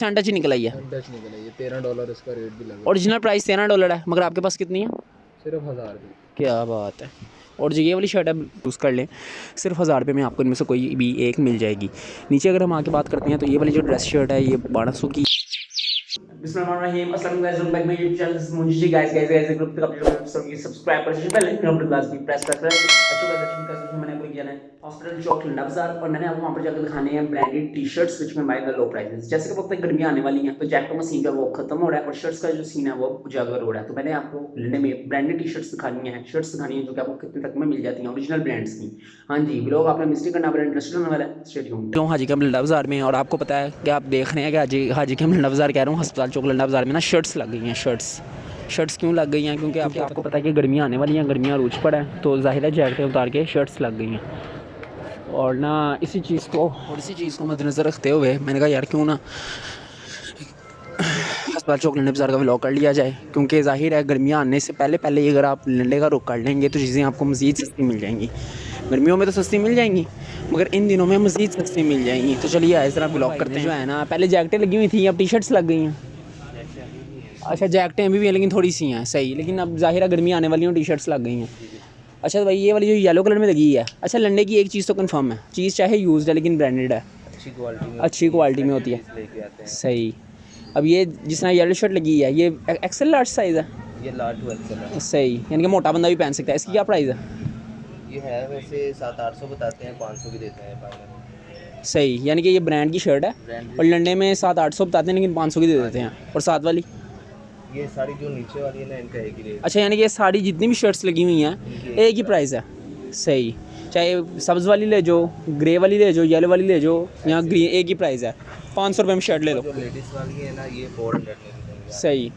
Touch निकल आई है, $13 इसका रेट भी लगा। ओरिजिनल प्राइस $13 है, मगर आपके पास कितनी है? सिर्फ 1000 की। क्या बात है। और जो ये वाली शर्ट है यूज़ कर लें, सिर्फ 1000 रुपये में आपको इनमें से कोई भी एक मिल जाएगी। नीचे अगर हम आके बात करते हैं तो ये वाली जो ड्रेस शर्ट है ये 1200 की। बिस्मिल्लाहिर्रहमानिर्रहीम, अस्सलाम वालेकुम, welcome back my YouTube channel Munshi guys group तक आप सभी सब्सक्राइब कर दीजिए। पहले नंबर क्लास भी प्रेस कर अच्छो का दर्शन कर सकते हैं। मैंने आपको किया है हॉस्पिटल चौक लंडा बाजार और मैंने आपको वहां पर जाकर दिखाने हैं ब्रांडेड टी-शर्ट्स विच में बाय द लो प्राइसेस। जैसे कि वक्त गर्मी आने वाली है तो जैकेटों का सीन वो खत्म हो रहा है और शर्ट्स का जो सीन है वो उजागर हो रहा है। तो मैंने आपको लंडे में ब्रांडेड टी-शर्ट्स दिखानी है, शर्ट्स दिखानी है जो कि आपको कितने तक में मिल जाती हैं ओरिजिनल ब्रांड्स की। हाँ जी, ब्लॉग आपने मिस्टेक करना बड़ा इंटरेस्टेड होने वाला है। Stay tuned. तो हाजी कैंप लंडा बाजार में और आपको पता है कि आप देख रहे हैं कि हाजी कैंप लंडा बाजार कह रहा हूँ, अस्पताल चौक लंडा बाजार में ना शर्ट्स लग गई हैं। शर्ट्स क्यों लग गई हैं? क्योंकि आपको पता है कि गर्मियाँ आने वाली हैं, गर्मियाँ अरूज पर हैं, तो जाहिर है जैकेटें उतार के शर्ट्स लग गई हैं। और ना इसी चीज़ को मद्देनज़र रखते हुए मैंने कहा यार क्यों ना अस्पताल चौक लंडे बाज़ार का व्लॉग कर लिया जाए, क्योंकि जाहिर है गर्मियाँ आने से पहले अगर आप लंडे का रुख कर लेंगे तो चीज़ें आपको मज़ीद सस्ती मिल जाएंगी। गर्मियों में तो सस्ती मिल जाएंगी मगर इन दिनों में मज़ीद सस्ती मिल जाएंगी। तो चलिए इस तरह व्लॉग करते हैं। जो है ना पहले जैकेटें लगी हुई थी, अब टी शर्ट्स लग गई हैं। अच्छा, जैकेटें अभी भी हैं लेकिन थोड़ी सी हैं, सही, लेकिन अब ज़ाहिर है गर्मी आने वाली हैं, टी शर्ट्स लग गई हैं। अच्छा तो भाई ये वाली जो येलो कलर में लगी है, अच्छा लंडे की एक चीज़ तो कंफर्म है, चीज़ चाहे यूज्ड है लेकिन ब्रांडेड है, अच्छी क्वालिटी में होती है। सही। अब ये जिस तरह येलो शर्ट लगी है ये एक्सेल लार्ज साइज़ है, ये लार्ज टू एक्सेल है। सही, यानी कि मोटा बंदा भी पहन सकता है। इसकी क्या प्राइस है? ये है वैसे 700-800 बताते हैं, 500 की देते हैं फाइनल। सही, यानी कि ये ब्रांड की शर्ट है और लंडे में 700-800 बताते हैं लेकिन 500 की दे देते हैं। और साथ वाली ये सारी जो नीचे वाली है ना इनका एक ही रेट। अच्छा, यानी कि ये सारी जितनी भी शर्ट्स लगी हुई हैं एक ही प्राइस है। सही, चाहे सब्ज़ वाली ले जाओ, ग्रे वाली ले जाओ, येलो वाली ले जाओ, यहाँ ग्रीन, एक ही प्राइस है। 500 रुपये में शर्ट ले लो। जो लेडीज़ वाली है ना ये 400 में मिलेंगी। सही,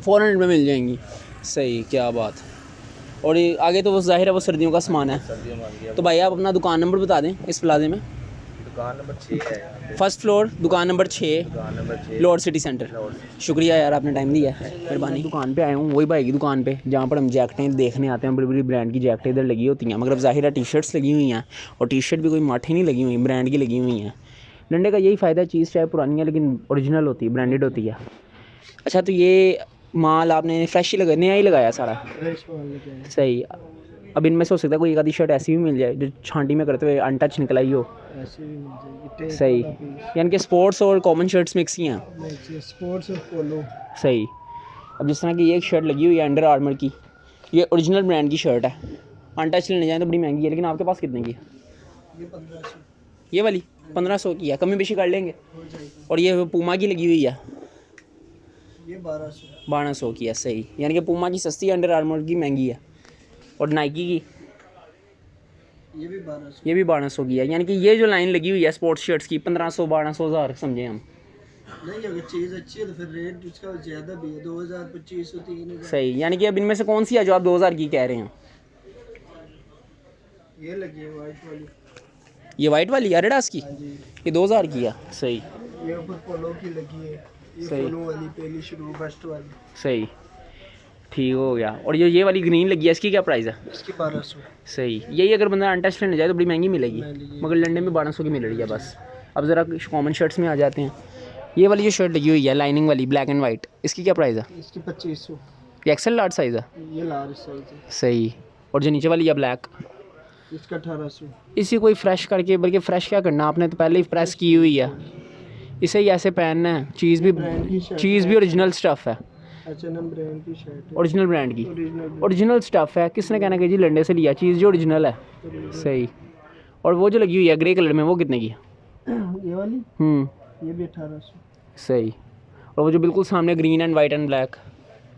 400 में मिल जाएंगी। सही, क्या बात। और ये आगे तो वो जाहिर है वो सर्दियों का सामान है। सर्दियों में आ गया। तो भाई आप अपना दुकान नंबर बता दें इस प्लाजे में। दुकान नंबर 6 है, फर्स्ट फ्लोर, दुकान नंबर 6, दुकान नंबर 6, लॉर्ड सिटी सेंटर। शुक्रिया यार, आपने टाइम दिया है, मेहरबानी। दुकान पे आया हूँ वही भाई की दुकान पे जहाँ पर हम जैकेटें देखने आते हैं। बड़ी बड़ी ब्रांड की जैकेटें इधर लगी होती हैं, मगर अब जाहिर है टी शर्ट्स लगी हुई हैं और टी शर्ट भी कोई माठी नहीं लगी हुई, ब्रांड की लगी हुई हैं। लंडे का यही फ़ायदा है, चीज़ चाहे पुरानी है लेकिन ओरिजिनल होती है, ब्रांडेड होती है। अच्छा तो ये माल आपने फ्रेश ही लगाया, नया ही लगाया सारा? सही। अब इनमें से हो सकता है कोई एक आधी शर्ट ऐसी भी मिल जाए जो छांटी में करते हुए अनटच निकल आई हो। ऐसे भी मिल जाएगी। सही, यानी कि स्पोर्ट्स और कॉमन शर्ट्स मिक्स ही हैं। स्पोर्ट्स और पोलो। सही। अब जिस तरह की ये एक शर्ट लगी हुई है अंडर आर्मर की, ये ओरिजिनल ब्रांड की शर्ट है, अनटच लेने जाए तो बड़ी महंगी है, लेकिन आपके पास कितने की है? ये 1500। ये वाली 1500 की है, कमी बेशी कर लेंगे। और ये पूमा की लगी हुई है, ये 1200। 1200 की है। सही, यानी कि पूमा की सस्ती है, अंडर आर्मर की महंगी है। और नाइकी की ये भी 1200। ये भी 1200 की है। यानी कि ये जो लाइन लगी हुई है स्पोर्ट्स शर्ट्स की 1500, 1200, 1000 समझे हम। नहीं, अगर चीज़ अच्छी है तो फिर रेट उसका ज़्यादा भी है, 2000, 2500, 3000। सही, यानी कि अब इनमें से कौन सी है जो आप 2000 की कह रहे हैं? ये लगी है वाइट वाली। ये वाइट वाली एडिडास की, हाँ जी। ये 2000 की है। सही, ये ऊपर पोलो की लगी है, ये सही। पोलो वाली पहली शुरू फर्स्ट वाली। सही, ठीक हो गया। और ये वाली ग्रीन लगी है, इसकी क्या प्राइस है? इसकी 1200। सही, यही अगर बंदा अनटच लेने जाए तो बड़ी महंगी मिलेगी, मगर लंडन में 1200 की मिल रही है बस। अब ज़रा कॉमन शर्ट्स में आ जाते हैं। ये वाली जो शर्ट लगी हुई है लाइनिंग वाली ब्लैक एंड वाइट, इसकी क्या प्राइस है? इसकी 2500। ये एक्सेल लार्ज साइज़ है। ये लार्ज साइज है। सही। और जो नीचे वाली है ब्लैक, इसका 1800। इसी कोई फ्रेश करके, बल्कि फ़्रेश क्या करना, आपने तो पहले ही प्रेस की हुई है, इसे ही ऐसे पहनना है। चीज़ भी ओरिजिनल स्टफ़ है, H&M ब्रांड की शर्ट है, ओरिजिनल ब्रांड की, ओरिजिनल स्टफ़ है। किसने कहना कि जी लंडे से लिया, चीज़ जो ओरिजिनल है। सही। और वो जो लगी हुई है ग्रे कलर में वो कितने की है? ये वाली ये भी 1800। सही। और वो जो बिल्कुल सामने green and white and black,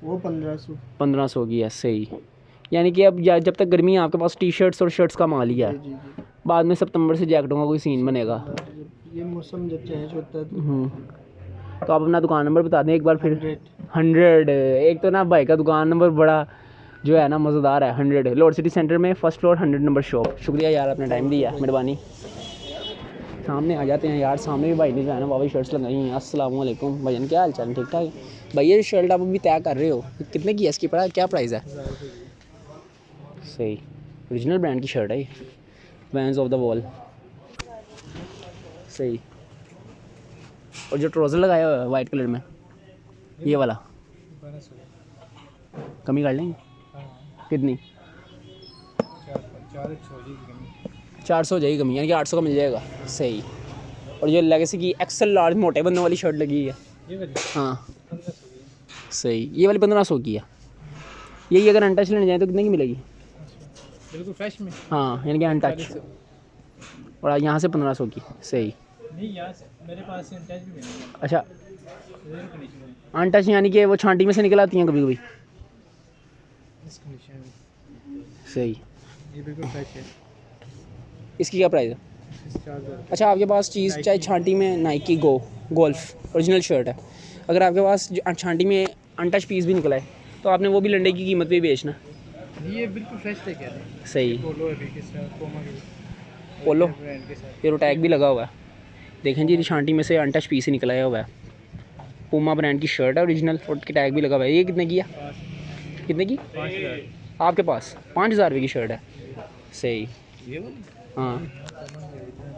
वो 1500। 1500 की है। सही, यानी कि अब जब तक गर्मी है आपके पास टी शर्ट्स और शर्ट्स का माल ही है। जी। बाद में सितंबर से जैकेटों का कोई सीन बनेगा। ये मौसम जब चेंज होता है तो आप अपना दुकान नंबर बता दें एक बार फिर। 100। एक तो ना भाई का दुकान नंबर बड़ा जो है ना मज़ेदार है। 100 लॉर्ड सिटी सेंटर में, फर्स्ट फ्लोर, 100 नंबर शॉप। शुक्रिया यार, आपने टाइम दिया, मेहरबानी। सामने आ जाते हैं यार, सामने भी भाई ने जो है ना वावी शर्ट्स लगाई हैं। अस्सलाम वालेकुम भाईजान, क्या हाल चाल, ठीक ठाक है? भाई ये शर्ट आप अभी तय कर रहे हो, कितने की है, इसकी क्या प्राइस है? सही, ओरिजिनल ब्रांड की शर्ट है ये, वैंस ऑफ द वॉल। सही। और जो ट्राउज़र लगाया हुआ है वाइट कलर में ये वाला कमी कर लेंगे कितनी 400 हो जाएगी कमी यानी कि 800 का मिल जाएगा सही। और ये लेगेसी की एक्सेल लार्ज मोटे बंदों वाली शर्ट लगी है हाँ सही ये वाली 1500 की है। यही अगर अनटच लेने जाए तो कितने की मिलेगी? बिल्कुल फ्रेश में हाँ यानी कि अनटच और यहाँ से 1500 की सही। नहीं यार मेरे पास अनटच भी नहीं। अच्छा अनटच यानी कि वो छांटी में से निकल आती हैं कभी कभी सही। ये बिल्कुल फ्रेश है। इसकी क्या प्राइस है? अच्छा आपके पास चीज़ चाहे छांटी में नाइकी गोल्फ ओरिजिनल शर्ट है अगर आपके पास छांटी में अनटच पीस भी निकला है तो आपने वो भी लंडे की कीमत पे ही बेचना। ये बिल्कुल फ्रेश लेके आते हैं सही पोलो है भी पोलो ब्रांड के साथ ये टैग भी लगा हुआ है देखें जी छांटी में से अनटच पीस ही निकला हुआ है। पूमा ब्रांड की शर्ट है ओरिजिनल और टैग भी लगा हुआ है। ये कितने की है? कितने की? 5000 आपके पास 5000 रुपये की शर्ट है सही। हाँ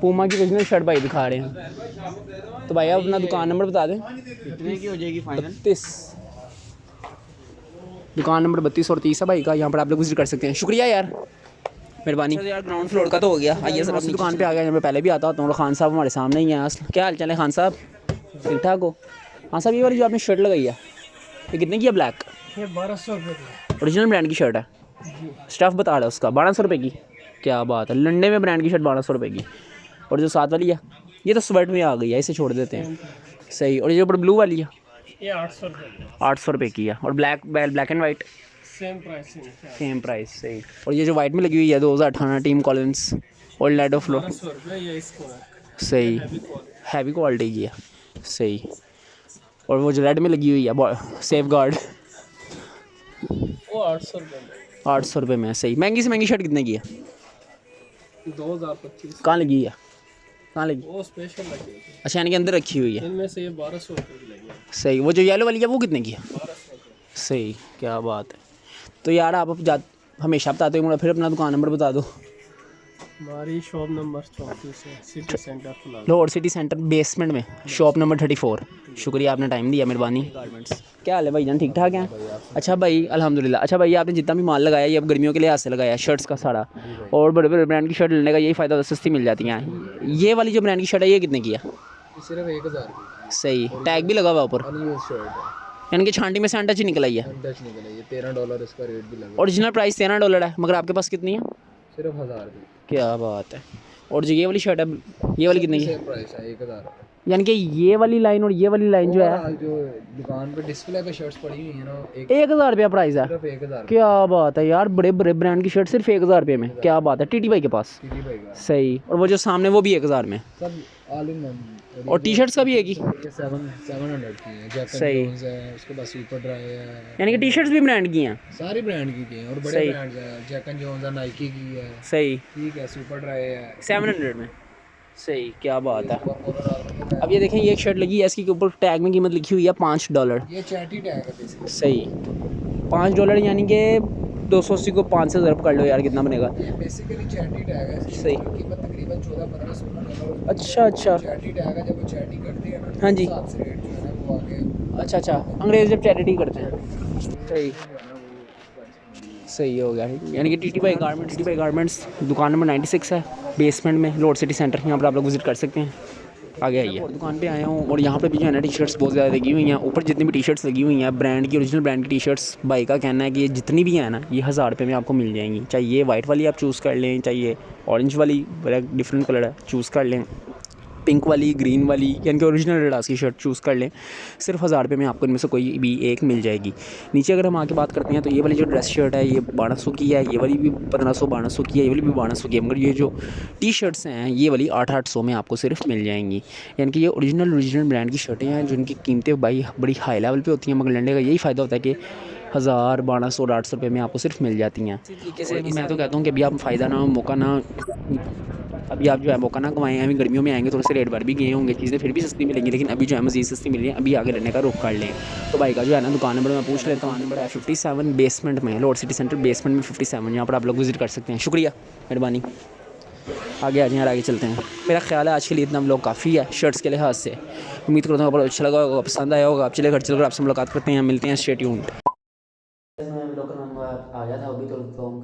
पूमा की ओरिजिनल शर्ट भाई दिखा रहे हैं तो भाई आप अपना दुकान नंबर बता दें। कितने की हो जाएगी फाइनल? 32 दुकान नंबर 32 और 30 है भाई का यहाँ पर आप लोग विजिट कर सकते हैं। शुक्रिया यार मेहरबानी। यार ग्राउंड फ्लोर का तो हो गया आइए सर अपनी दुकान पे आ गया यहाँ पे पहले भी आता होता हूँ। खान साहब हमारे सामने ही हैं। क्या हाल चाल है खान साहब? ठीक ठाक हो? हाँ साहब ये वाली जो आपने शर्ट लगाई है ये कितने की है? ब्लैक ये 1200 रुपये की ओरिजिनल ब्रांड की शर्ट है स्टफ़ बता रहा है उसका 1200 रुपये की। क्या बात है लंडे में ब्रांड की शर्ट 1200 रुपये की। और जो साथ वाली है ये तो स्वेट में आ गई है इसे छोड़ देते हैं सही। और ये ऊपर ब्लू वाली है ये 800 रुपये 800 रुपये की है। और black and white same price सही। और ये जो वाइट में लगी हुई है 2018 टीम कॉलिन्स ओल्ड लाइडो फ्लो सही हैवी क्वालिटी की है सही। और वो जो रेड में लगी हुई है सेफ गार्ड वो 800 रुपये 800 रुपये में सही। महंगी से महंगी शर्ट कितने की है? 2025 कहाँ लगी है? कहाँ लगी? वो स्पेशल लगी है अच्छा यानी कि अंदर रखी हुई है इनमें से ये 1200 रुपये की लगी है सही। वो जो येलो वाली है वो कितने की है? 1200 रुपये। सही क्या बात है। तो यार आप हमेशा बताते हो फिर अपना दुकान नंबर बता दो। हमारी शॉप नंबर 34 है सिटी सेंटर फिलहाल लाहौर सिटी सेंटर बेसमेंट में शॉप नंबर 34। शुक्रिया आपने टाइम दिया मेहरबानी। गारमेंट्स क्या हाल है भाईजान ठीक ठाक हैं? अच्छा भाई अल्हम्दुलिल्लाह। अच्छा भाई आपने जितना भी माल लगाया ये अब गर्मियों के लिए हाथ से लगाया शर्ट्स का सारा और बड़े बड़े ब्रांड की शर्ट लेने का यही फ़ायदा सस्ती मिल जाती हैं। ये वाली जो ब्रांड की शर्ट है ये कितने की है? सिर्फ 1000 की सही टैग भी लगा हुआ ऊपर अनयूज शर्ट है यानी कि छांटी में से अनटच ही निकल आई है। अनटच निकला ये $13 इसका रेट भी लगा ओरिजिनल प्राइस $13 है मगर आपके पास कितनी है? सिर्फ 1000 की क्या बात है। और जो ये वाली शर्ट है ये वाली कितनी की है? सेम प्राइस है 1000 यानी कि ये वाली लाइन और ये वाली लाइन जो है जो दुकान पे डिस्प्ले पे शर्ट्स पड़ी हुई है ना 1000 रुपया प्राइस है। सिर्फ 1000 क्या बात है यार बड़े बड़े ब्रांड की शर्ट सिर्फ 1000 रुपये में। क्या बात है टीटी भाई के पास टीटी भाई का सही। और वो जो सामने वो भी 1000 में सब ऑल इन वन। और टी शर्ट्स का भी है कि 700 की है जैकन सही। जोन्स है उसके बाद सुपर ड्राई है यानी कि टी शर्ट्स भी ब्रांड की हैं सारी ब्रांड की हैं और बड़े सही। ब्रांड्स हैं जैकन जोन्स है नाइकी की है सही ठीक है सुपर ड्राई है 700 में सही। क्या बात है। अब ये देखें ये एक शर्ट लगी है इसके ऊपर टैग में कीमत लिखी हुई है $5 ये चैटी टैग है बेसिकली सही। $5 यानी कि 280 को 5 से ज़रब कर लो यार कितना बनेगा? ये बेसिकली चैटी टैग है इसकी सही। कीमत तकरीबन 14-15 अच्छा अच्छा चैटी टैग है जब वो चैटी करते हैं ना हाँ जी। हिसाब से रेट जो है ना वो आगे अच्छा अच्छा अंग्रेज जब चैरिटी करते हैं सही सही हो गया यानी कि टीटी भाई गारमेंट्स दुकान नंबर 96 है बेसमेंट में लाहौर सिटी सेंटर। यहाँ पर आप लोग विजिट कर सकते हैं। आगे आइए दुकान पे आया हूँ और यहाँ पे भी जो है ना टी शर्ट्स बहुत ज़्यादा लगी हुई हैं। ऊपर जितनी भी टी शर्ट्स लगी हुई हैं ब्रांड की ओरिजिनल ब्रांड की टी शर्ट्स भाई का कहना है कि ये जितनी भी हैं ना ये 1000 रुपये में आपको मिल जाएंगी। चाहे ये वाइट वाली आप चूज़ कर लें चाहिए ऑरेंज वाली डिफरेंट कलर है चूज़ कर लें पिंक वाली ग्रीन वाली यानी कि ओरिजिनल एडिडास की शर्ट चूज़ कर लें सिर्फ 1000 रुपये में आपको इनमें से कोई भी एक मिल जाएगी। नीचे अगर हम आके बात करते हैं तो ये वाली जो ड्रेस शर्ट है ये 1200 की है। ये वाली भी 1500-1200 की है। ये वाली भी 1200 की है मगर ये जो टी शर्ट्स हैं ये वाली 800 में आपको सिर्फ मिल जाएंगी। यानी कि ये ओरिजिनल ब्रांड की शर्टें हैं जिनकी कीमतें भाई बड़ी हाई लेवल पर होती हैं मगर लंडे का यही फ़ायदा होता है कि 1000 1200 800 रुपये में आपको सिर्फ मिल जाती हैं। इसी तरीके से मैं तो कहता हूँ कि अभी आप फ़ायदा ना मौका ना अभी आप जो है मौका ना कमाएं। अभी गर्मियों में आएंगे थोड़े से रेट बढ़ भी गए होंगे चीज़ें फिर भी सस्ती मिलेंगी लेकिन अभी जो है मज़ीद सस्ती मिल रही है। अभी आगे लेने का रुख कर लें। तो भाई का जो है ना दुकान नंबर मैं पूछ लेता हूँ नंबर है 57 बेसमेंट में लाहौर सिटी सेंटर बेसमेंट में 57 यहाँ पर आप लोग विजिट कर सकते हैं। शुक्रिया मेहरबानी। आगे आ जाएं और आगे चलते हैं। मेरा ख्याल है आज के लिए इतना व्लॉग काफ़ी है शर्ट्स के लिहाज से। उम्मीद करता हूँ बहुत अच्छा लगा होगा, पसंद आया होगा। आप चले घर चलकर आपसे मुलाकात करते हैं, मिलते हैं। Stay tuned. मैं व्लॉग करना आ गया था अभी, तो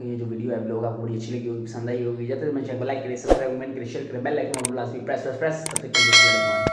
ये जो वीडियो है व्लॉग आपको बड़ी अच्छी लगी होगी, पसंद आई होगी। जब तक मैं चैनल लाइक करें, सब्सक्राइब करें, शेयर करें, बेल आइकन प्रेस